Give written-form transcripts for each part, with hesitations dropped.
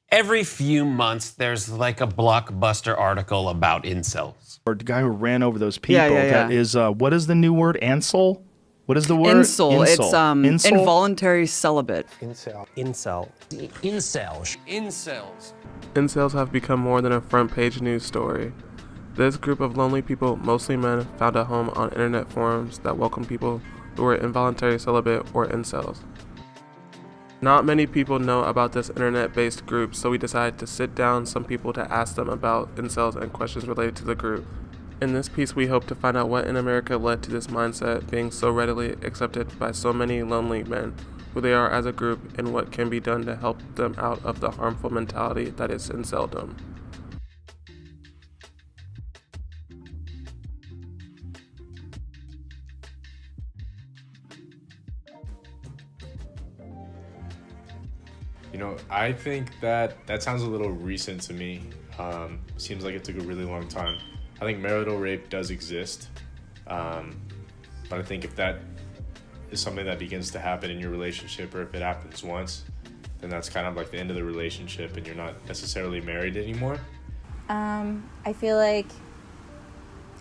Every few months, there's like a blockbuster article about incels. Or the guy who ran over those people. Yeah, yeah, yeah. That is, what is the new word? Ansel? What is the word? Insel. It's Insel? involuntary celibate. Incel. Incels. Incels have become more than a front-page news story. This group of lonely people, mostly men, found a home on internet forums that welcome people who were involuntary celibate or incels. Not many people know about this internet-based group, so we decided to sit down some people to ask them about incels and questions related to the group. In this piece, we hope to find out what in America led to this mindset being so readily accepted by so many lonely men, who they are as a group, and what can be done to help them out of the harmful mentality that is inceldom. You know, I think that sounds a little recent to me. Seems like it took a really long time. I think marital rape does exist, but I think if that is something that begins to happen in your relationship, or if it happens once, then that's kind of like the end of the relationship and you're not necessarily married anymore. I feel like,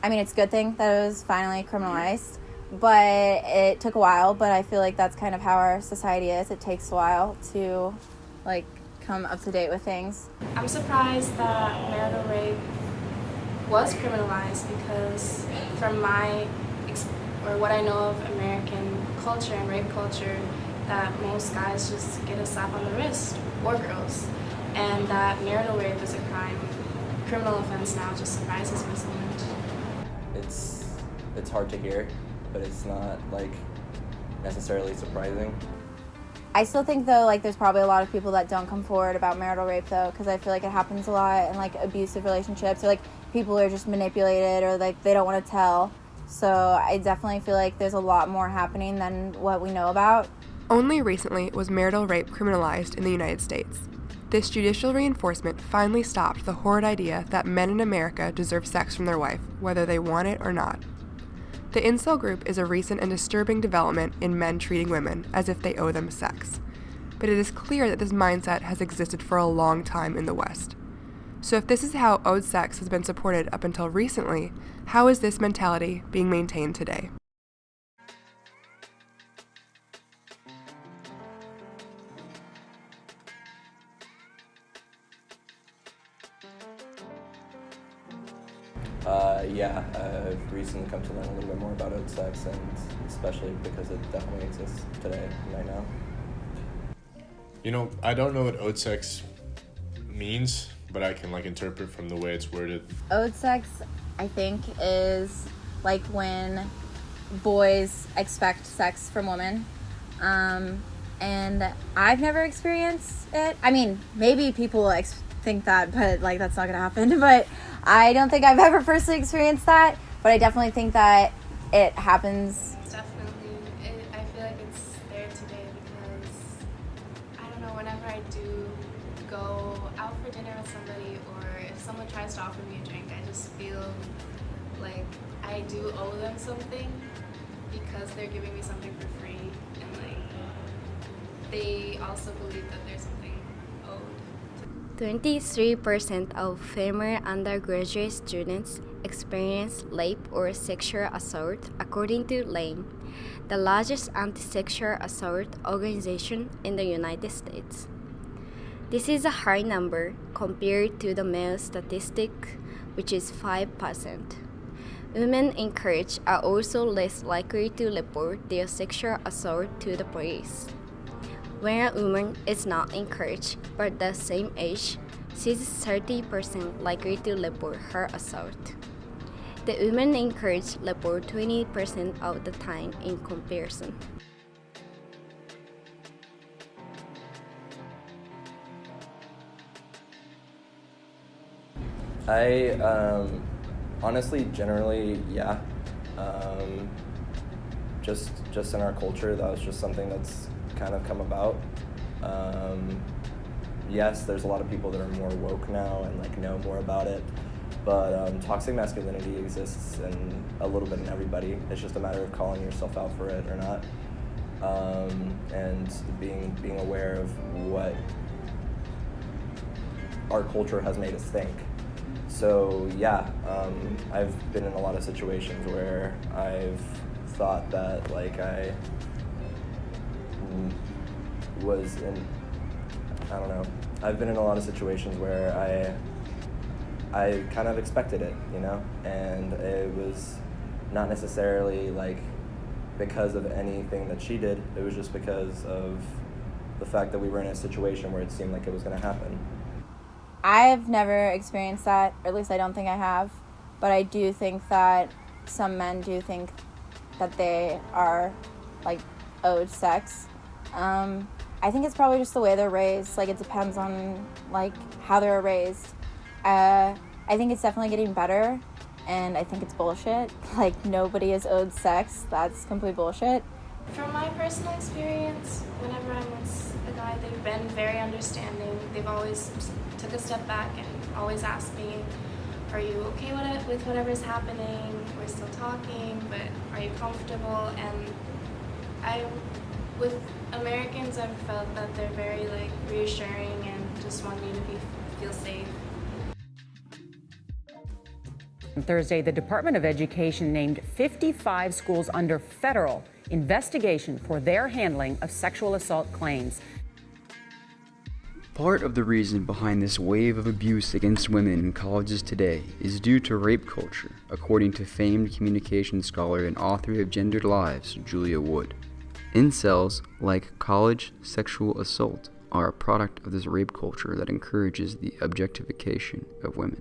it's a good thing that it was finally criminalized, but it took a while, but I feel like that's kind of how our society is. It takes a while to, come up to date with things. I'm surprised that marital rape was criminalized because from what I know of American culture and rape culture, that most guys just get a slap on the wrist, or girls, and that marital rape is a criminal offense now just surprises me so much. It's hard to hear, but it's not necessarily surprising. I still think though, there's probably a lot of people that don't come forward about marital rape though, because I feel like it happens a lot in abusive relationships, or people are just manipulated, or they don't want to tell. So I definitely feel like there's a lot more happening than what we know about. Only recently was marital rape criminalized in the United States. This judicial reinforcement finally stopped the horrid idea that men in America deserve sex from their wife, whether they want it or not. The incel group is a recent and disturbing development in men treating women as if they owe them sex. But it is clear that this mindset has existed for a long time in the West. So if this is how owed sex has been supported up until recently, how is this mentality being maintained today? I've recently come to learn a little bit more about owed sex, and especially because it definitely exists today, right now. You know, I don't know what owed sex means, but I can interpret from the way it's worded. Owed sex, I think, is when boys expect sex from women. And I've never experienced it. Maybe people think that, but that's not gonna happen. But I don't think I've ever personally experienced that. But I definitely think that it happens. Definitely. I feel like it's there today because, I don't know, whenever I do go out for dinner with somebody, or if someone tries to offer me a drink, I just feel like I do owe them something because they're giving me something for free, and they also believe that there's something owed. 23% of female undergraduate students experience rape or sexual assault, according to LAME, the largest anti-sexual assault organization in the United States. This is a high number compared to the male statistic, which is 5%. Women encouraged are also less likely to report their sexual assault to the police. When a woman is not encouraged but the same age, she's 30% likely to report her assault. The women encouraged report 20% of the time in comparison. Honestly, generally, yeah. Just in our culture, that was just something that's kind of come about. Yes, there's a lot of people that are more woke now and know more about it, but toxic masculinity exists in a little bit in everybody. It's just a matter of calling yourself out for it or not, and being aware of our culture has made us think. So yeah, I've been in a lot of situations where I've thought that like I was in, I don't know, I've been in a lot of situations where I kind of expected it, you know, and it was not necessarily like because of anything that she did, it was just because of the fact that we were in a situation where it seemed like it was going to happen. I've never experienced that, or at least I don't think I have, but I do think that some men do think that they are, like, owed sex. I think it's probably just the way they're raised. Like, it depends on, like, how they're raised. I think it's definitely getting better, and I think it's bullshit. Like, nobody is owed sex. That's complete bullshit. From my personal experience, whenever I'm with a guy, they've been very understanding. They've always took a step back and always asked me, are you okay with whatever's happening? We're still talking, but are you comfortable? And with Americans, I've felt that they're very like reassuring and just want me to feel safe. On Thursday, the Department of Education named 55 schools under federal investigation for their handling of sexual assault claims. Part of the reason behind this wave of abuse against women in colleges today is due to rape culture, according to famed communication scholar and author of Gendered Lives, Julia Wood. Incels, like college sexual assault, are a product of this rape culture that encourages the objectification of women.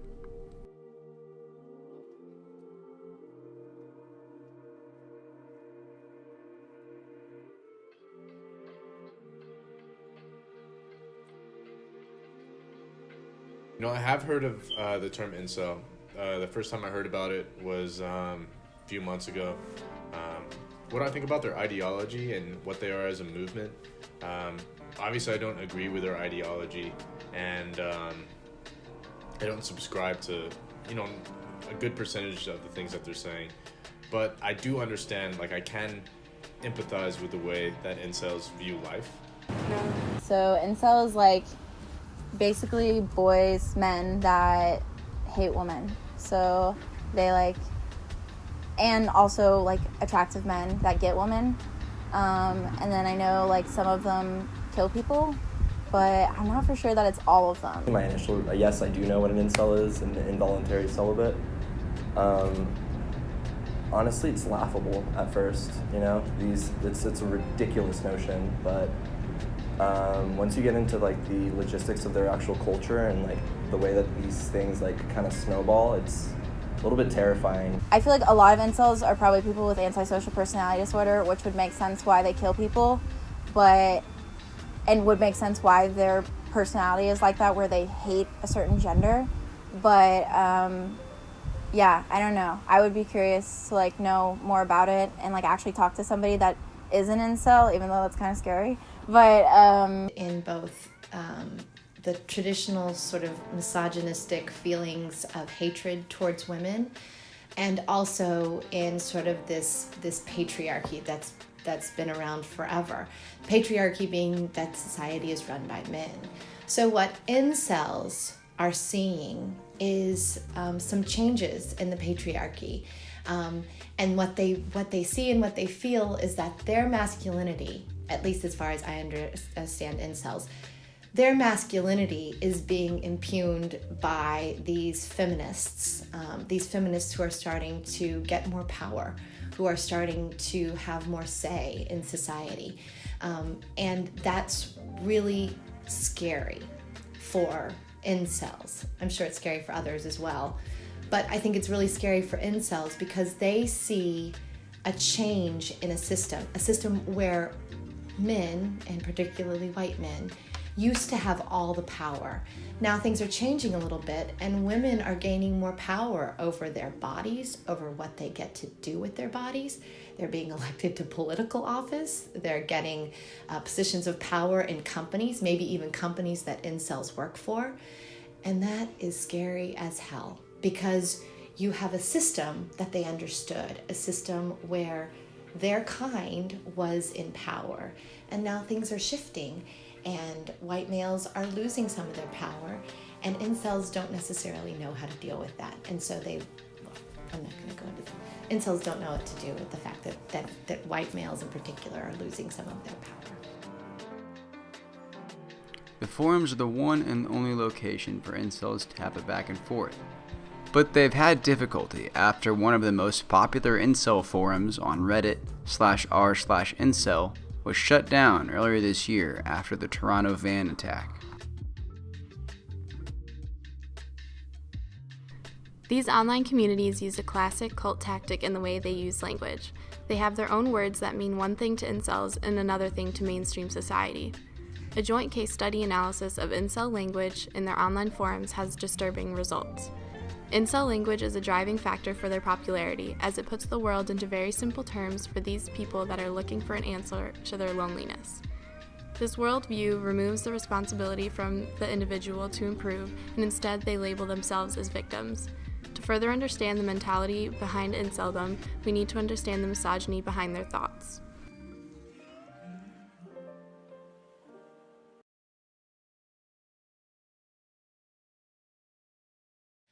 You know, I have heard of the term incel. The first time I heard about it was a few months ago. What I think about their ideology and what they are as a movement, obviously I don't agree with their ideology, and I don't subscribe to, you know, a good percentage of the things that they're saying. But I do understand, like I can empathize with the way that incels view life. So incel is like basically men that hate women. So they like, and also like attractive men that get women. And then I know like some of them kill people, but I'm not for sure that it's all of them. My initial, yes, I do know what an incel is, an involuntary celibate. Honestly, it's laughable at first, you know? It's a ridiculous notion, but once you get into like the logistics of their actual culture and like the way that these things like kind of snowball, it's a little bit terrifying. I feel like a lot of incels are probably people with antisocial personality disorder, which would make sense why they kill people, and would make sense why their personality is like that, where they hate a certain gender. But yeah, I don't know. I would be curious to like know more about it and like actually talk to somebody that is an incel, even though that's kind of scary. But in both the traditional sort of misogynistic feelings of hatred towards women, and also in sort of this patriarchy that's been around forever. Patriarchy being that society is run by men. So what incels are seeing is some changes in the patriarchy. And what they see and what they feel is that their masculinity, at least as far as I understand incels, their masculinity is being impugned by these feminists who are starting to get more power, who are starting to have more say in society. And that's really scary for incels. I'm sure it's scary for others as well. But I think it's really scary for incels because they see a change in a system where men, and particularly white men, used to have all the power. Now things are changing a little bit, and women are gaining more power over their bodies, over what they get to do with their bodies. They're being elected to political office. They're getting positions of power in companies, maybe even companies that incels work for. And that is scary as hell, because you have a system that they understood, a system where their kind was in power. And now things are shifting, and white males are losing some of their power, And incels don't necessarily know how to deal with that. And so I'm not going to go into that. Incels don't know what to do with the fact that white males in particular are losing some of their power. The forums are the one and only location for incels to have a back and forth. But they've had difficulty after one of the most popular incel forums on Reddit/r/incel was shut down earlier this year after the Toronto van attack. These online communities use a classic cult tactic in the way they use language. They have their own words that mean one thing to incels and another thing to mainstream society. A joint case study analysis of incel language in their online forums has disturbing results. Incel language is a driving factor for their popularity, as it puts the world into very simple terms for these people that are looking for an answer to their loneliness. This worldview removes the responsibility from the individual to improve, and instead they label themselves as victims. To further understand the mentality behind inceldom, we need to understand the misogyny behind their thoughts.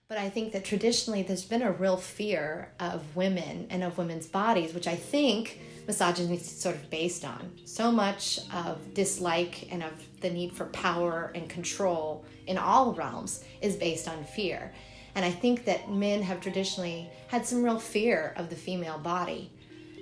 But I think that traditionally there's been a real fear of women and of women's bodies, which I think misogyny is sort of based on. So much of dislike and of the need for power and control in all realms is based on fear. And I think that men have traditionally had some real fear of the female body.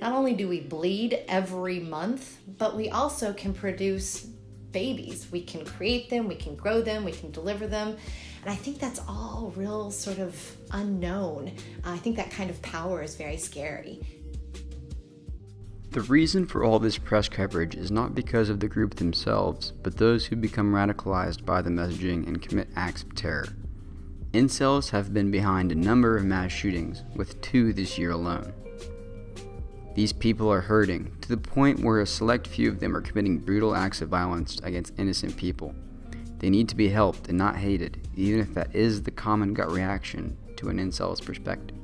Not only do we bleed every month, but we also can produce babies. We can create them, we can grow them, we can deliver them. And I think that's all real sort of unknown. I think that kind of power is very scary. The reason for all this press coverage is not because of the group themselves, but those who become radicalized by the messaging and commit acts of terror. Incels have been behind a number of mass shootings, with 2 this year alone. These people are hurting, to the point where a select few of them are committing brutal acts of violence against innocent people. They need to be helped and not hated, even if that is the common gut reaction to an incel's perspective.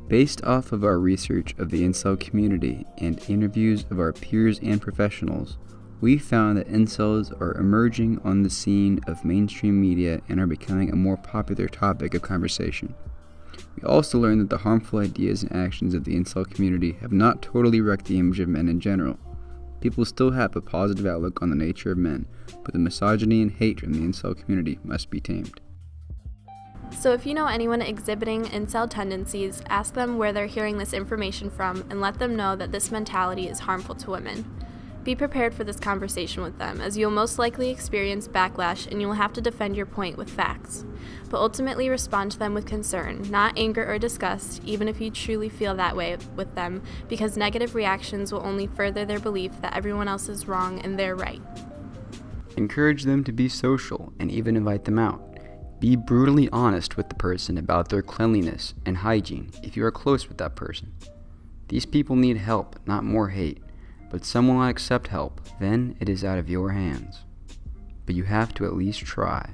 Based off of our research of the incel community and interviews of our peers and professionals, we found that incels are emerging on the scene of mainstream media and are becoming a more popular topic of conversation. We also learned that the harmful ideas and actions of the incel community have not totally wrecked the image of men in general. People still have a positive outlook on the nature of men, but the misogyny and hate from the incel community must be tamed. So if you know anyone exhibiting incel tendencies, ask them where they're hearing this information from and let them know that this mentality is harmful to women. Be prepared for this conversation with them, as you'll most likely experience backlash and you'll have to defend your point with facts. But ultimately respond to them with concern, not anger or disgust, even if you truly feel that way with them, because negative reactions will only further their belief that everyone else is wrong and they're right. Encourage them to be social and even invite them out. Be brutally honest with the person about their cleanliness and hygiene if you are close with that person. These people need help, not more hate. But someone will accept help, then it is out of your hands. But you have to at least try.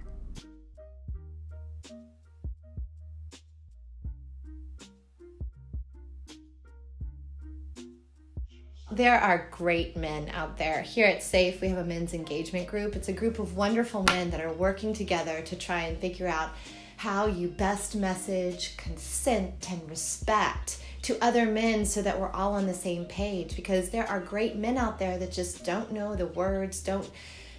There are great men out there. Here at SAFE, we have a men's engagement group. It's a group of wonderful men that are working together to try and figure out how you best message consent and respect to other men so that we're all on the same page, because there are great men out there that just don't know the words, don't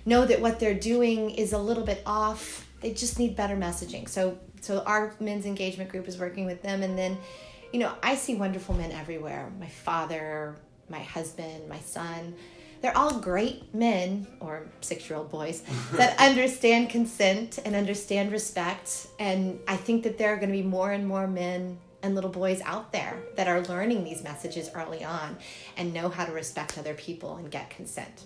know that what they're doing is a little bit off. They just need better messaging. So our men's engagement group is working with them. And then, I see wonderful men everywhere. My father, my husband, my son, they're all great men, or 6-year-old boys, that understand consent and understand respect. And I think that there are going to be more and more men and little boys out there that are learning these messages early on and know how to respect other people and get consent.